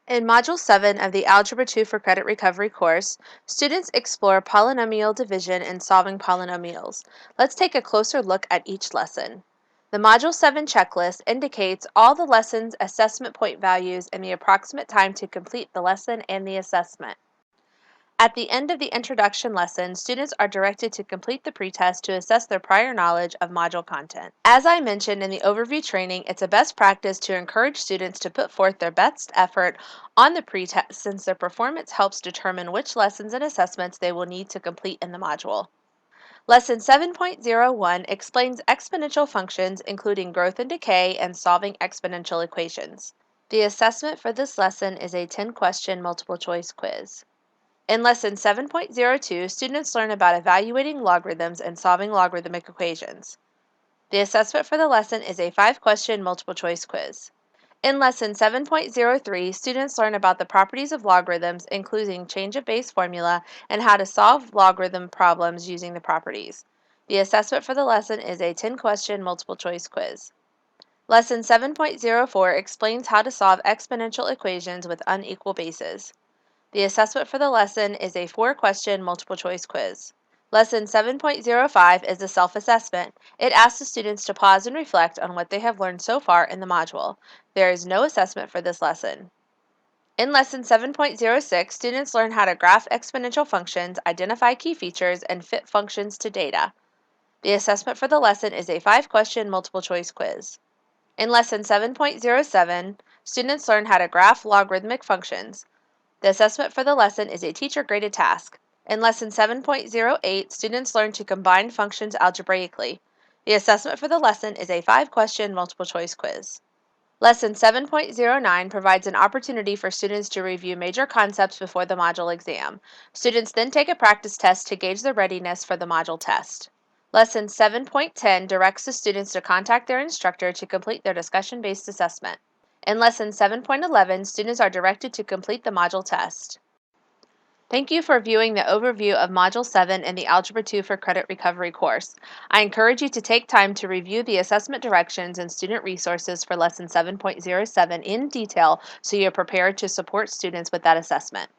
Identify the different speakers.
Speaker 1: In Module 7 of the Algebra 2 for Credit Recovery course, students explore polynomial division and solving polynomials. Let's take a closer look at each lesson. The Module 7 checklist indicates all the lesson's assessment point values and the approximate time to complete the lesson and the assessment. At the end of the introduction lesson, students are directed to complete the pretest to assess their prior knowledge of module content. As I mentioned in the overview training, it's a best practice to encourage students to put forth their best effort on the pretest since their performance helps determine which lessons and assessments they will need to complete in the module. Lesson 7.01 explains exponential functions including growth and decay and solving exponential equations. The assessment for this lesson is a 10-question multiple choice quiz. In Lesson 7.02, students learn about evaluating logarithms and solving logarithmic equations. The assessment for the lesson is a 5-question multiple choice quiz. In Lesson 7.03, students learn about the properties of logarithms, including change of base formula and how to solve logarithm problems using the properties. The assessment for the lesson is a 10-question multiple choice quiz. Lesson 7.04 explains how to solve exponential equations with unequal bases. The assessment for the lesson is a 4-question multiple choice quiz. Lesson 7.05 is a self-assessment. It asks the students to pause and reflect on what they have learned so far in the module. There is no assessment for this lesson. In Lesson 7.06, students learn how to graph exponential functions, identify key features, and fit functions to data. The assessment for the lesson is a 5-question multiple choice quiz. In Lesson 7.07, students learn how to graph logarithmic functions. The assessment for the lesson is a teacher-graded task. In Lesson 7.08, students learn to combine functions algebraically. The assessment for the lesson is a 5-question multiple choice quiz. Lesson 7.09 provides an opportunity for students to review major concepts before the module exam. Students then take a practice test to gauge their readiness for the module test. Lesson 7.10 directs the students to contact their instructor to complete their discussion-based assessment. In Lesson 7.11, students are directed to complete the module test. Thank you for viewing the overview of Module 7 in the Algebra 2 for Credit Recovery course. I encourage you to take time to review the assessment directions and student resources for Lesson 7.07 in detail so you're prepared to support students with that assessment.